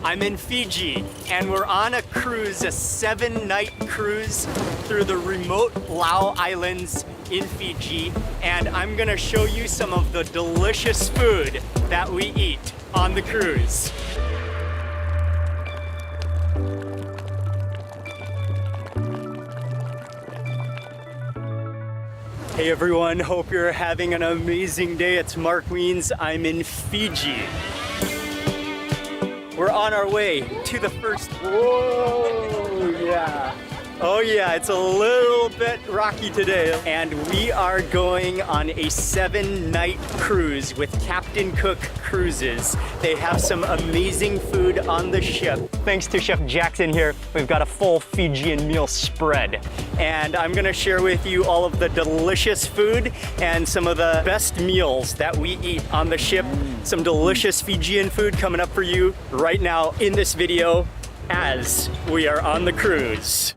I'm in Fiji, and we're on a cruise, a 7-night cruise through the remote Lau Islands in Fiji, and I'm gonna show you some of the delicious food that we eat on the cruise. Hey everyone, hope you're having an amazing day. It's Mark Wiens. I'm in Fiji. We're on our way to the first, whoa, yeah. Oh yeah, it's a little bit rocky today. And we are going on a 7-night cruise with Captain Cook Cruises. They have some amazing food on the ship. Thanks to Chef Jackson here, we've got a full Fijian meal spread. And I'm gonna share with you all of the delicious food and some of the best meals that we eat on the ship. Some delicious Fijian food coming up for you right now in this video as we are on the cruise.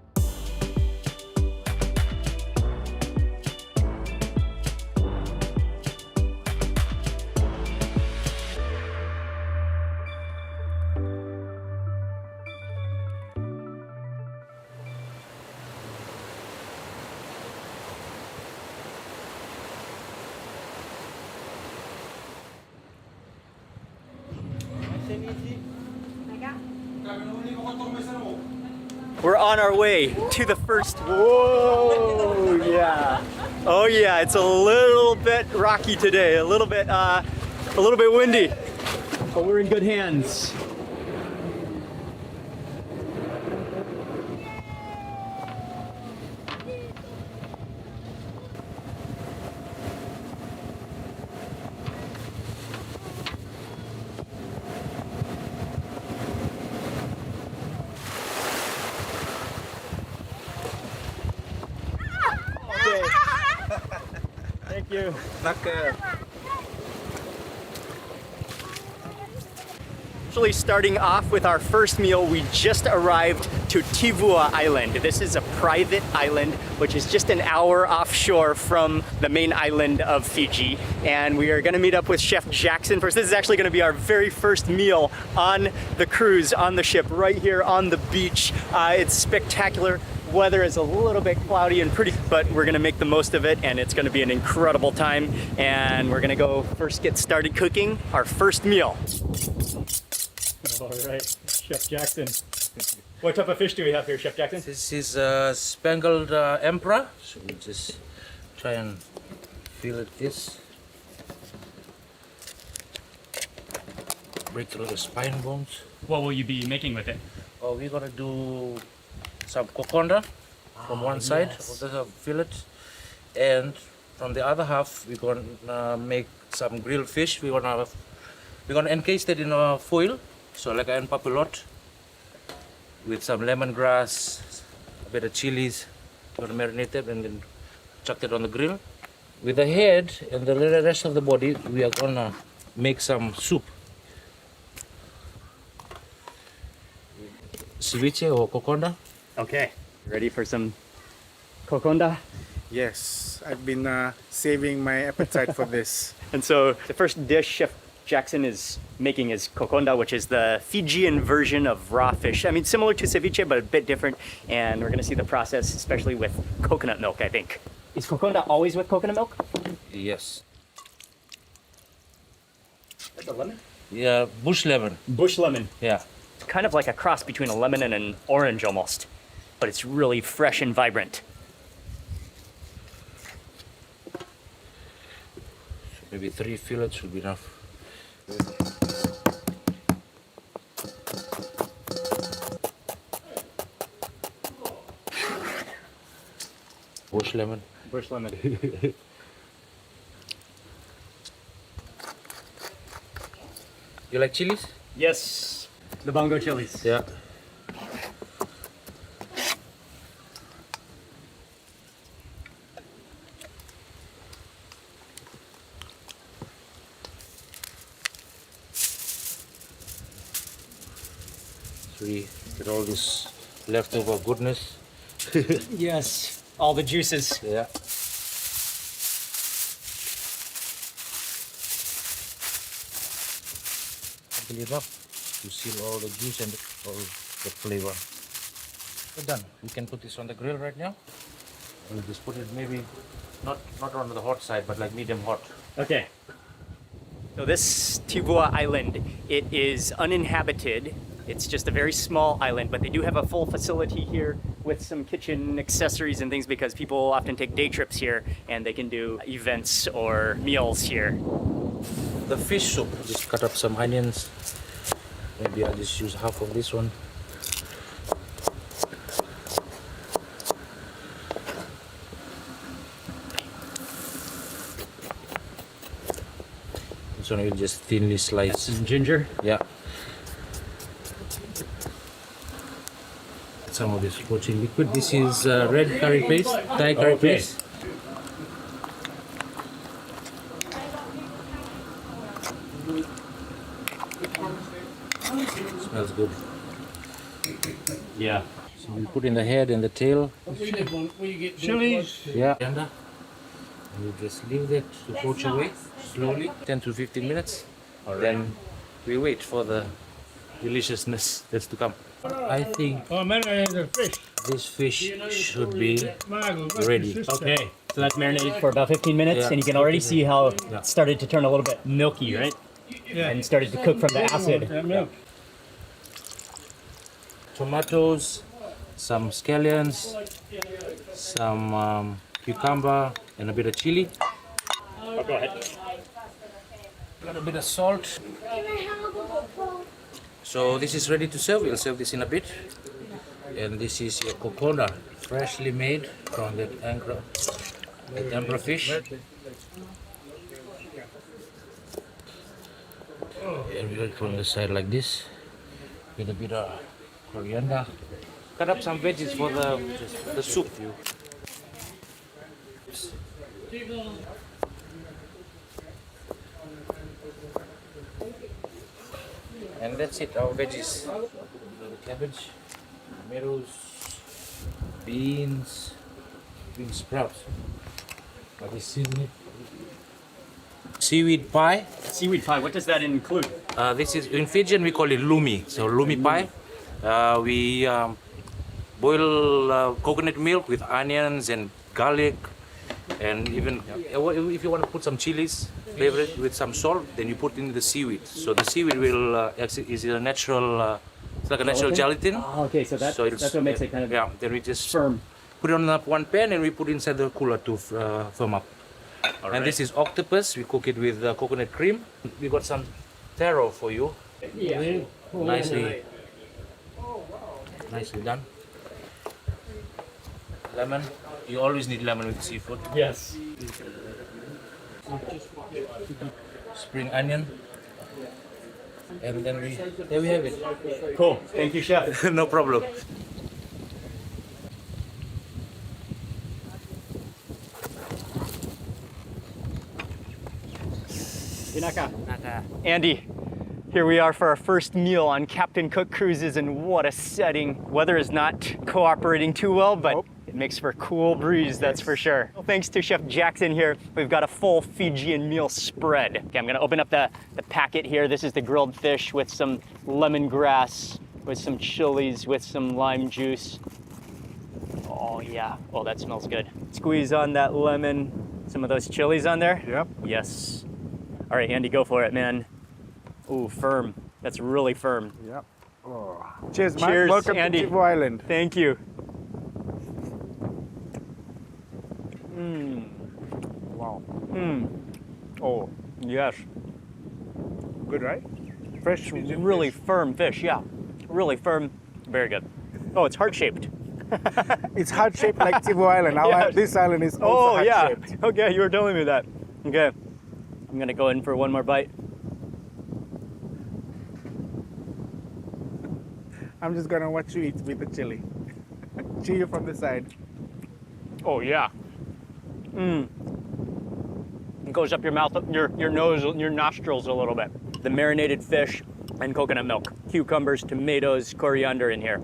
We're on our way to the first, whoa, yeah. Oh yeah, it's a little bit rocky today, a little bit windy, but we're in good hands. Thank you. Actually, starting off with our first meal, we just arrived to Tivua Island. This is a private island, which is just an hour offshore from the main island of Fiji. And we are gonna meet up with Chef Jackson first. This is actually gonna be our very first meal on the cruise, on the ship, right here on the beach. It's spectacular. Weather is a little bit cloudy and pretty, but we're gonna make the most of it, and it's gonna be an incredible time. And we're gonna go first get started cooking our first meal. All right, Chef Jackson. What type of fish do we have here, Chef Jackson? This is spangled emperor. So we just try and fillet this. Break through the spine bones. What will you be making with it? Oh, we're gonna do some coconda from one side yes. of the fillet, and from the other half we're gonna make some grilled fish. We're gonna encase it in a foil, so like an papillote, with some lemongrass, a bit of chilies. We're gonna marinate it and then chuck it on the grill. With the head and the rest of the body, we are gonna make some soup. Ceviche or coconda. Okay, ready for some coconda? Yes, I've been saving my appetite for this. And so the first dish Chef Jackson is making is coconda, which is the Fijian version of raw fish. I mean, similar to ceviche, but a bit different. And we're gonna see the process, especially with coconut milk, I think. Is coconda always with coconut milk? Yes. That's a lemon? Yeah, bush lemon. Bush lemon. Yeah. It's kind of like a cross between a lemon and an orange almost, but it's really fresh and vibrant. So maybe 3 fillets should be enough. Bush lemon. Bush lemon. You like chilies? Yes, the bongo chilies. Yeah. So we get all this leftover goodness. Yes, all the juices. Yeah. Enough. to seal all the juice and all the flavor. We're done. We can put this on the grill right now. We'll just put it maybe not on the hot side, but like medium hot. Okay. So this Tivua Island, it is uninhabited. It's just a very small island, but they do have a full facility here with some kitchen accessories and things because people often take day trips here and they can do events or meals here. The fish soup, just cut up some onions. Maybe I'll just use half of this one. This one will just thinly slice. Some ginger. Yeah. Some of this poaching liquid. This is red curry paste, Thai curry paste. Smells good. Yeah. So we put in the head and the tail. Chilies. Yeah. And we just leave that to poach away slowly, 10 to 15 minutes. Then we wait for the deliciousness that's to come. I think Oh, marinate the fish. this fish should be ready. Okay. So that's marinated for about 15 minutes Yeah. and you can already see how Yeah. it started to turn a little bit milky, right? Yeah. And started to cook from the acid. That milk. Tomatoes, some scallions, some cucumber, and a bit of chili. Oh, go ahead. Got a bit of salt. So this is ready to serve. We'll serve this in a bit. And this is your coconut, freshly made from that angler fish. And we put on the side like this with a bit of coriander. Cut up some veggies for the soup. And that's it, our veggies. The cabbage, tomatoes, bean sprouts. What is seasoning? Seaweed pie. Seaweed pie, what does that include? This is in Fijian we call it lumi. So lumi pie. We boil coconut milk with onions and garlic, and even if you want to put some chilies, flavor it with some salt, then you put in the seaweed. So the seaweed will is a natural, it's like a natural gelatin. Oh, okay, so that's what makes it kind of yeah. Then we just firm. put it on one pan and we put inside the cooler to firm up. And this is octopus. We cook it with coconut cream. We got some taro for you. Yeah. Nicely done. Lemon. You always need lemon with seafood. Yes. Spring onion. And then there we have it. Cool. Thank you, chef. No problem. Andy, here we are for our first meal on Captain Cook Cruises, and what a setting. Weather is not cooperating too well, but it makes for a cool breeze, that's for sure. Well, thanks to Chef Jackson here, we've got a full Fijian meal spread. Okay, I'm gonna open up the packet here. This is the grilled fish with some lemongrass, with some chilies, with some lime juice. Oh yeah, oh that smells good. Squeeze on that lemon, some of those chilies on there. Yep. Yes. All right, Andy, go for it, man. Ooh, firm. That's really firm. Yep. Oh. Cheers, man. Cheers, Welcome Andy. to Tivua Island. Thank you. Wow. Oh, yes. Good, right? Fresh Fijian Really fish. firm fish, yeah. Really firm. Very good. Oh, it's heart-shaped. It's heart-shaped like Tivua Island. Yes. This island is also Oh, yeah. heart-shaped. Okay, you were telling me that. Okay. I'm gonna go in for one more bite. I'm just gonna watch you eat with the chili. Chew you from the side. Oh, yeah. It goes up your mouth, your nose, your nostrils a little bit. The marinated fish and coconut milk. Cucumbers, tomatoes, coriander in here.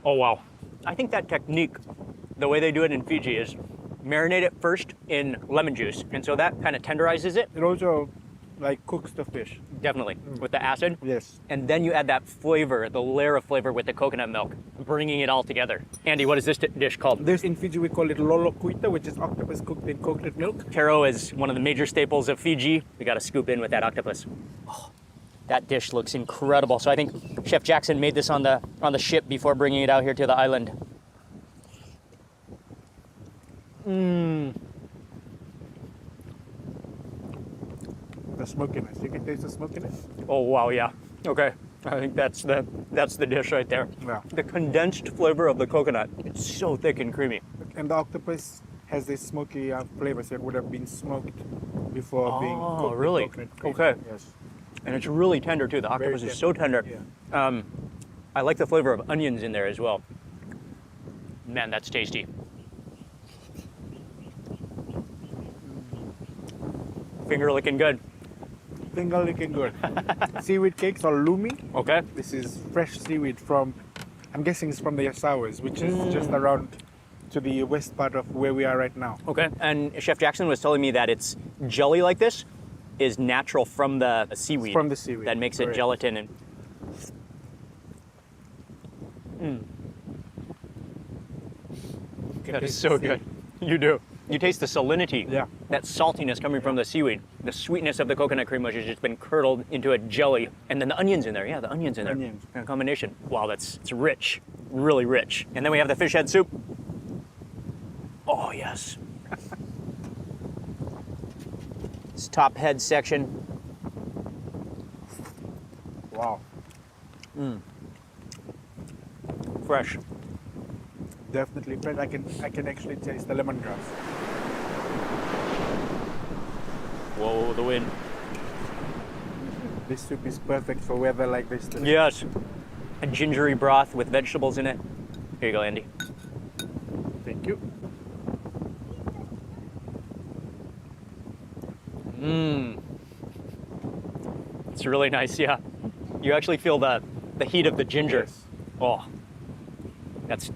Oh, wow. I think that technique, the way they do it in Fiji, is marinate it first in lemon juice. And so that kind of tenderizes it, It also like cooks the fish. definitely, with the acid. Yes. And then you add that flavor, the layer of flavor with the coconut milk, bringing it all together. Andy, what is this dish called? This in Fiji we call it lolo kuita, which is octopus cooked in coconut milk. Taro is one of the major staples of Fiji. We got to scoop in with that octopus. Oh, that dish looks incredible. So I think Chef Jackson made this on the ship before bringing it out here to the island. The smokiness. You can taste the smokiness. Oh wow, yeah. Okay, I think that's the dish right there. Yeah. The condensed flavor of the coconut. It's so thick and creamy. And the octopus has this smoky flavor, so it would have been smoked before being cooked. Oh, with really? coconut cream. Okay. Yes. And it's really tender too. The octopus is so tender. Yeah. I like the flavor of onions in there as well. Man, that's tasty. Finger licking good. Finger licking good. Seaweed cakes or lumi. Okay. This is fresh seaweed from, I'm guessing it's from the Asawas, which is just around to the west part of where we are right now. Okay. And Chef Jackson was telling me that it's jelly like this is natural from the seaweed. From the seaweed. That makes it Correct. gelatin and that is taste so the good. You do. You taste the salinity. Yeah. That saltiness coming from the seaweed. The sweetness of the coconut cream, which has just been curdled into a jelly. And then the onions in there. Yeah, the onions in there. Onions. In a combination. Wow, it's rich. Really rich. And then we have the fish head soup. Oh, yes. This top head section. Wow. Fresh. Definitely fresh. I can actually taste the lemongrass. Whoa, the wind. This soup is perfect for weather like this today. Yes. A gingery broth with vegetables in it. Here you go, Andy. Thank you. It's really nice, yeah. You actually feel the heat of the ginger. Yes. Oh, that's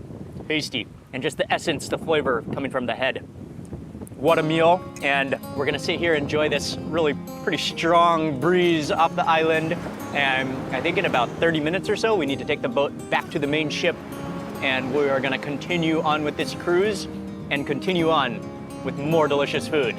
tasty. And just the essence, the flavor coming from the head. What a meal. And we're gonna sit here and enjoy this really pretty strong breeze off the island. And I think in about 30 minutes or so, we need to take the boat back to the main ship. And we are gonna continue on with this cruise and continue on with more delicious food.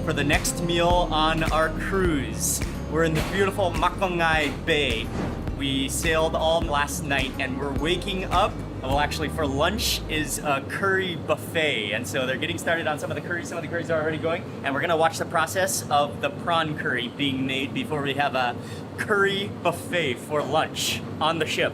For the next meal on our cruise, we're in the beautiful Makongai Bay. We sailed all last night and we're waking up. Well, actually for lunch is a curry buffet. And so they're getting started on some of the curries. Some of the curries are already going. And we're gonna watch the process of the prawn curry being made before we have a curry buffet for lunch on the ship.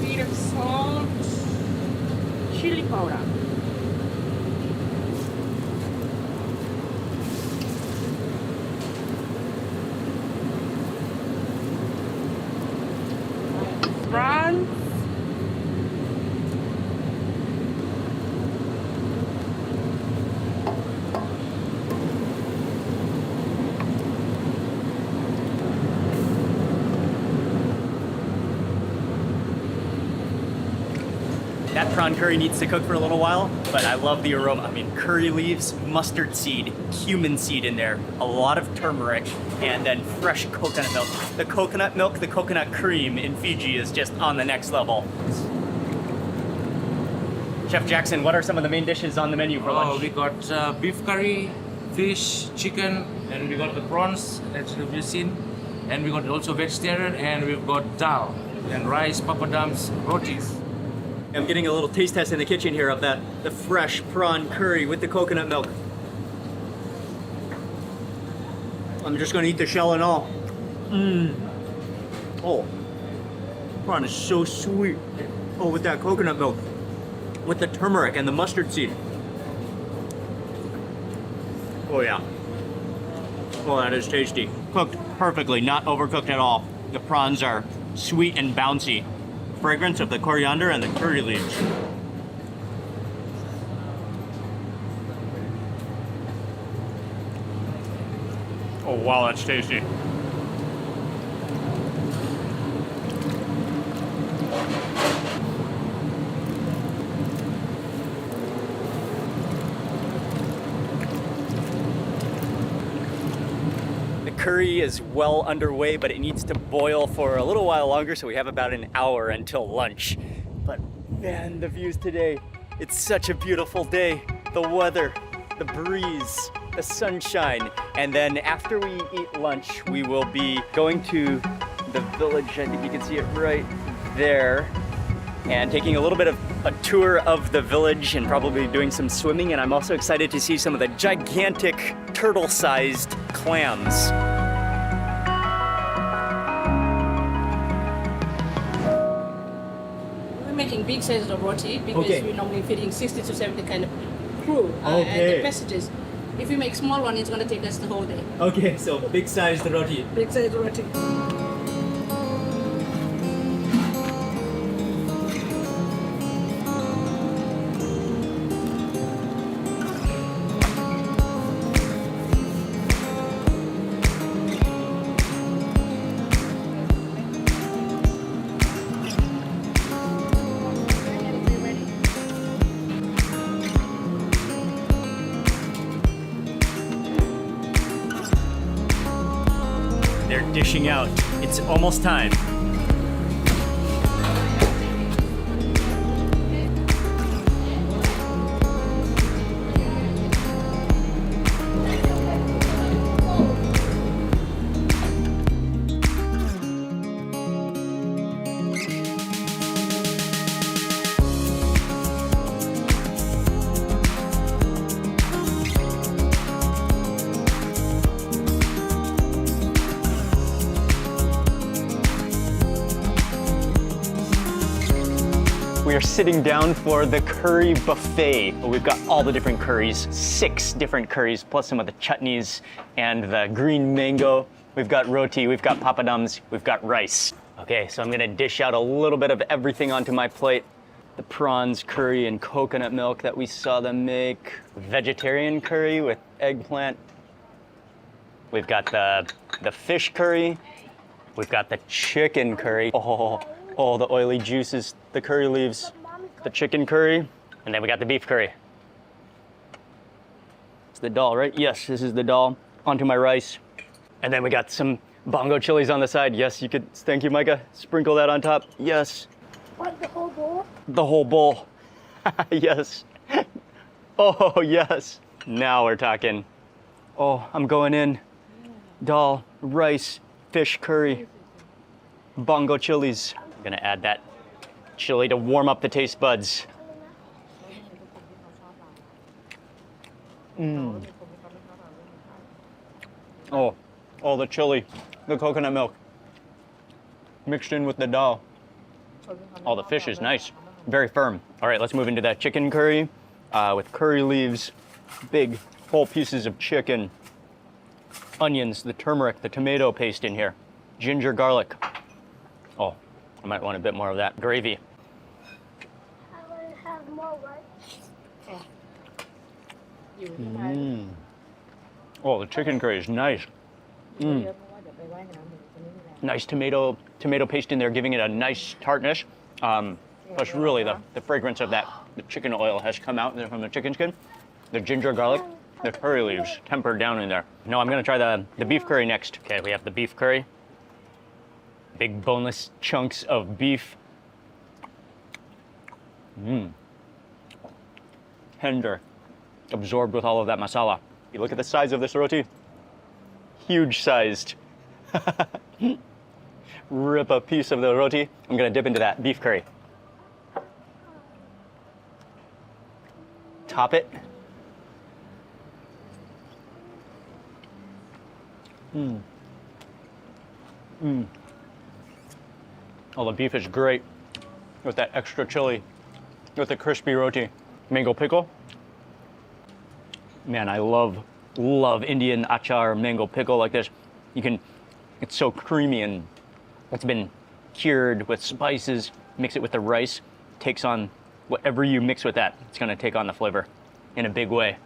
Bit of salt, chili powder. Prawns. That prawn curry needs to cook for a little while, but I love the aroma. I mean, curry leaves, mustard seed, cumin seed in there, a lot of turmeric, and then fresh coconut milk. The coconut cream in Fiji is just on the next level. Chef Jackson, what are some of the main dishes on the menu for lunch? We got beef curry, fish, chicken, and we got the prawns, as you've seen. And we got also vegetarian, and we've got dal, and rice, papadums, rotis. I'm getting a little taste test in the kitchen here of the fresh prawn curry with the coconut milk. I'm just gonna eat the shell and all. Oh, prawn is so sweet. Oh, with that coconut milk, with the turmeric and the mustard seed. Oh yeah. Oh, that is tasty. Cooked perfectly, not overcooked at all. The prawns are sweet and bouncy. Fragrance of the coriander and the curry leaves. Oh wow, that's tasty. Curry is well underway, but it needs to boil for a little while longer, so we have about an hour until lunch. But man, the views today, it's such a beautiful day. The weather, the breeze, the sunshine. And then after we eat lunch, we will be going to the village. I think you can see it right there. And taking a little bit of a tour of the village and probably doing some swimming. And I'm also excited to see some of the gigantic turtle-sized clams. We're making big sizes of roti because Okay. we're normally feeding 60 to 70 kind of crew Okay. and the passages. If we make small one, it's going to take us the whole day. Okay, so big sized roti. Big size roti. They're dishing out. It's almost time. We are sitting down for the curry buffet. We've got all the different curries, 6 different curries, plus some of the chutneys and the green mango. We've got roti, we've got papadums, we've got rice. Okay, so I'm gonna dish out a little bit of everything onto my plate. The prawns curry and coconut milk that we saw them make. Vegetarian curry with eggplant. We've got the fish curry. We've got the chicken curry. Oh, the oily juices, the curry leaves, the chicken curry, and then we got the beef curry. It's the dal, right? Yes, this is the dal. Onto my rice. And then we got some bongo chilies on the side. Yes, you could, thank you, Micah. Sprinkle that on top. Yes. What, the whole bowl? The whole bowl. Yes. Oh, yes. Now we're talking. Oh, I'm going in. Dal, rice, fish curry, bongo chilies. I'm gonna add that chili to warm up the taste buds. Oh, the chili, the coconut milk, mixed in with the dal. Oh, the fish is nice, very firm. All right, let's move into that chicken curry with curry leaves, big whole pieces of chicken, onions, the turmeric, the tomato paste in here, ginger, garlic. Oh, I might want a bit more of that gravy. I want to have more rice. Oh, the chicken curry is nice. Nice tomato paste in there, giving it a nice tartness. Plus, really, the fragrance of the chicken oil has come out from the chicken skin. The ginger, garlic, the curry leaves tempered down in there. No, I'm gonna try the beef curry next. Okay, we have the beef curry. Big boneless chunks of beef. Tender, absorbed with all of that masala. You look at the size of this roti, huge sized. Rip a piece of the roti. I'm gonna dip into that beef curry. Top it. Oh, the beef is great with that extra chili, with the crispy roti. Mango pickle. Man, I love Indian achar mango pickle like this. It's so creamy and it's been cured with spices. Mix it with the rice, takes on whatever you mix with that. It's gonna take on the flavor in a big way.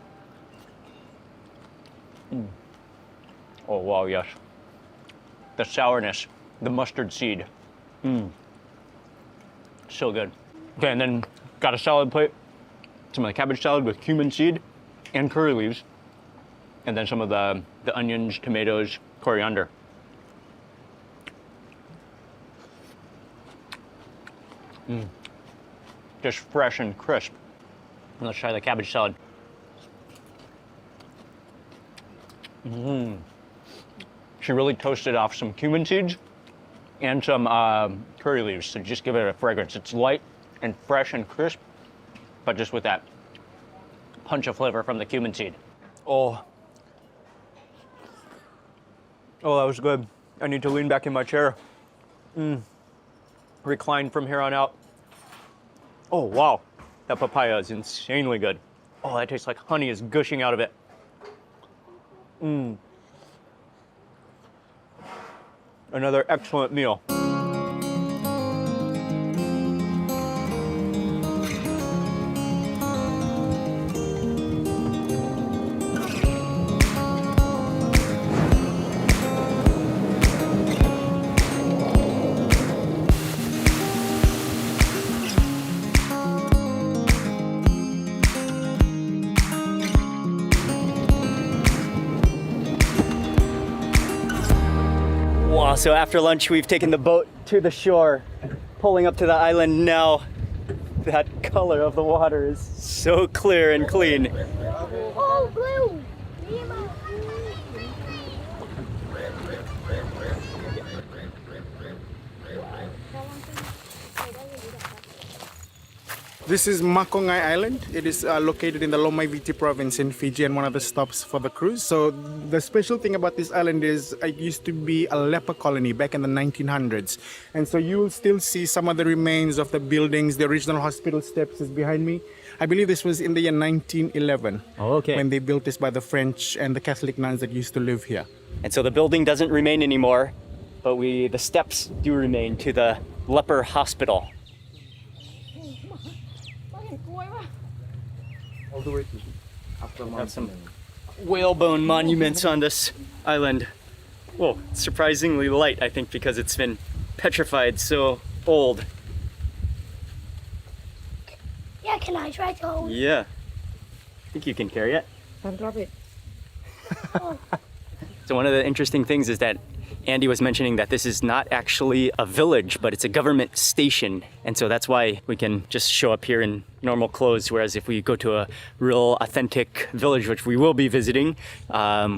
Oh wow, yes. The sourness, the mustard seed. So good. Okay, and then got a salad plate. Some of the cabbage salad with cumin seed and curry leaves. And then some of the onions, tomatoes, coriander. Just fresh and crisp. And let's try the cabbage salad. She really toasted off some cumin seeds and some curry leaves to just give it a fragrance. It's light and fresh and crisp, but just with that punch of flavor from the cumin seed. Oh, that was good. I need to lean back in my chair. Recline from here on out. Oh, wow. That papaya is insanely good. Oh, that tastes like honey is gushing out of it. Another excellent meal. Wow, so after lunch, we've taken the boat to the shore, pulling up to the island now. That color of the water is so clear and clean. Oh, blue. This is Makongai Island. It is located in the Lomaiviti province in Fiji and one of the stops for the cruise. So the special thing about this island is it used to be a leper colony back in the 1900s. And so you will still see some of the remains of the buildings. The original hospital steps is behind me. I believe this was in the year 1911. Oh, okay. When they built this by the French and the Catholic nuns that used to live here. And so the building doesn't remain anymore, but the steps do remain to the leper hospital. All the way to after Have some whalebone monuments on this island. Whoa, surprisingly light, I think, because it's been petrified so old. Yeah, can I try to hold? Yeah. I think you can carry it. Don't drop it. So one of the interesting things is that Andy was mentioning that this is not actually a village, but it's a government station. And so that's why we can just show up here in normal clothes. Whereas if we go to a real authentic village, which we will be visiting,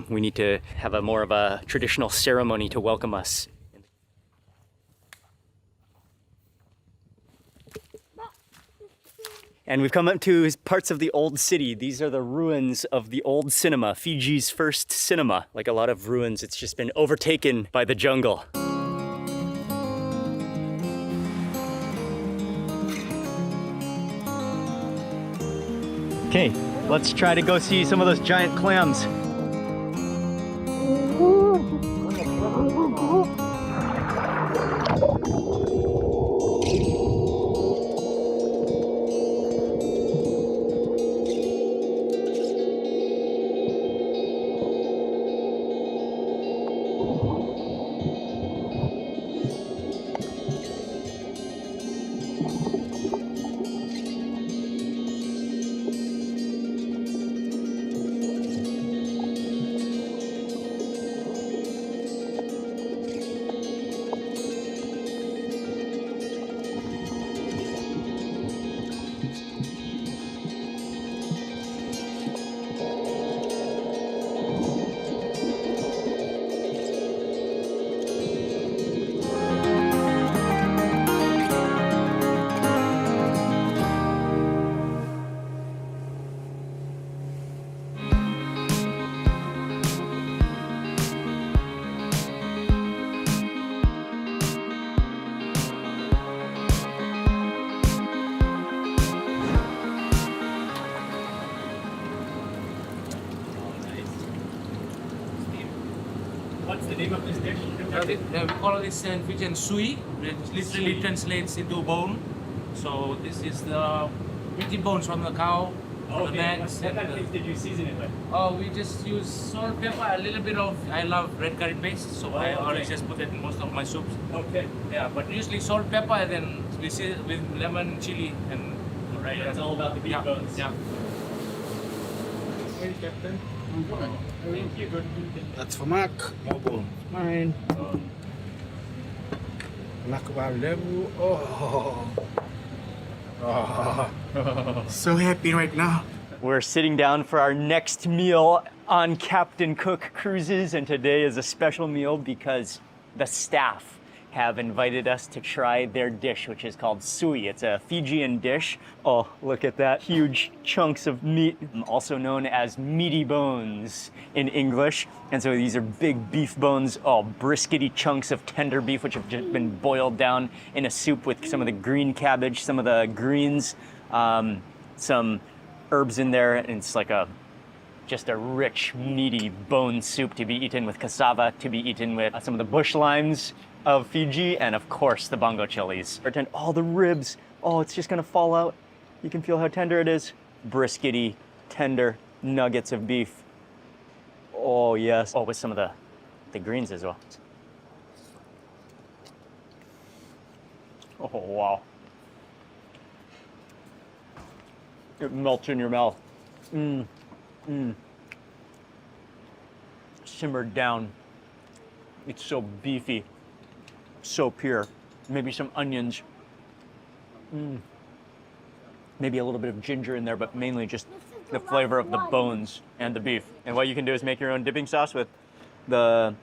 we need to have more of a traditional ceremony to welcome us. And we've come up to parts of the old city. These are the ruins of the old cinema, Fiji's first cinema. Like a lot of ruins, it's just been overtaken by the jungle. Okay, let's try to go see some of those giant clams. What's the name of this dish? We call this in Fijian sui, which literally translates into bone. So this is the pretty bones from the cow, the necks. What kind of things did you season it with? Oh, we just use salt, pepper, a little bit of. I love red curry paste, so I always just put it in most of my soups. Okay. Yeah, but usually salt, pepper, and then we see it with lemon, chili, and. Right, it's all about the beef bones. Yeah. Hey, Captain. Thank you. That's for Mark. More bone. Mine. Mark level. Oh. So happy right now. We're sitting down for our next meal on Captain Cook Cruises, and today is a special meal because the staff have invited us to try their dish, which is called sui. It's a Fijian dish. Oh, look at that. Huge chunks of meat, also known as meaty bones in English. And so these are big beef bones, briskety chunks of tender beef, which have just been boiled down in a soup with some of the green cabbage, some of the greens, some herbs in there, and it's like just a rich, meaty bone soup to be eaten with cassava, to be eaten with some of the bush limes of Fiji, and of course the bongo chilies. And all the ribs, it's just gonna fall out. You can feel how tender it is. Briskety, tender nuggets of beef. Oh yes. Oh, with some of the greens as well. Oh wow. It melts in your mouth. Simmered down. It's so beefy, so pure. Maybe some onions. Maybe a little bit of ginger in there, but mainly just the flavor of the bones and the beef. And what you can do is make your own dipping sauce with the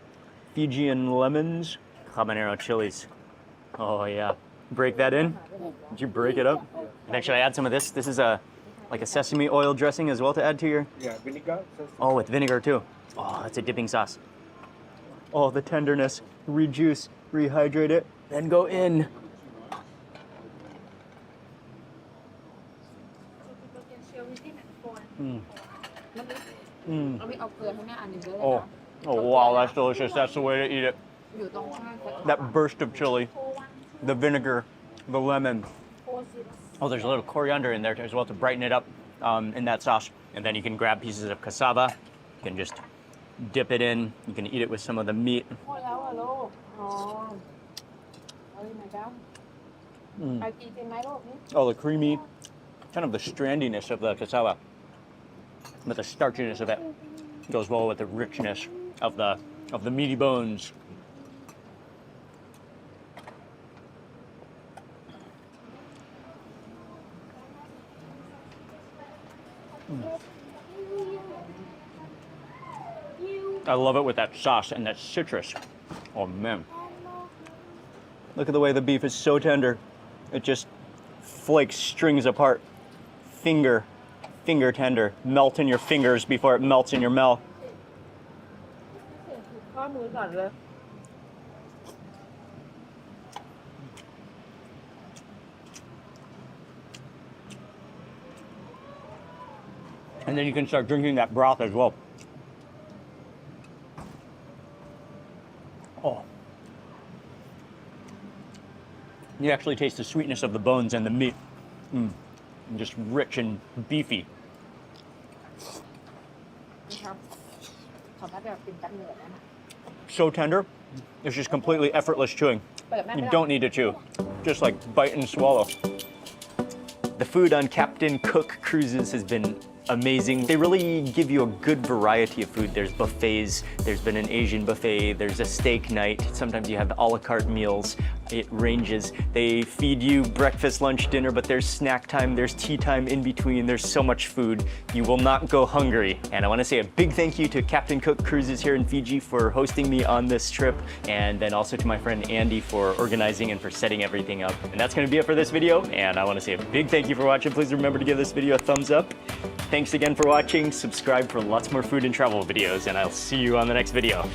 Fijian lemons, habanero chilies. Oh yeah. Break that in. Did you break it up? And actually, I add some of this. This is like a sesame oil dressing as well to add to your. Yeah, vinegar. Oh, with vinegar too. Oh, that's a dipping sauce. Oh, the tenderness. Rejuice, rehydrate it, then go in. Oh, wow, that's delicious. That's the way to eat it. That burst of chili, the vinegar, the lemon. Oh, there's a little coriander in there as well to brighten it up in that sauce. And then you can grab pieces of cassava. You can just dip it in. You can eat it with some of the meat. Oh, the creamy, kind of the strandiness of the cassava, but the starchiness of it goes well with the richness of the meaty bones. I love it with that sauce and that citrus. Oh man. Look at the way the beef is so tender. It just flakes strings apart. Finger tender. Melt in your fingers before it melts in your mouth. And then you can start drinking that broth as well. Oh. You actually taste the sweetness of the bones and the meat. And just rich and beefy. So tender, it's just completely effortless chewing. You don't need to chew, just like bite and swallow. The food on Captain Cook Cruises has been amazing. They really give you a good variety of food. There's buffets, there's been an Asian buffet, there's a steak night, sometimes you have a la carte meals. It ranges. They feed you breakfast, lunch, dinner, but there's snack time, there's tea time in between, there's so much food. You will not go hungry. And I want to say a big thank you to Captain Cook Cruises here in Fiji for hosting me on this trip, and then also to my friend Andy for organizing and for setting everything up. And that's going to be it for this video, and I want to say a big thank you for watching. Please remember to give this video a thumbs up. Thanks again for watching. Subscribe for lots more food and travel videos, and I'll see you on the next video.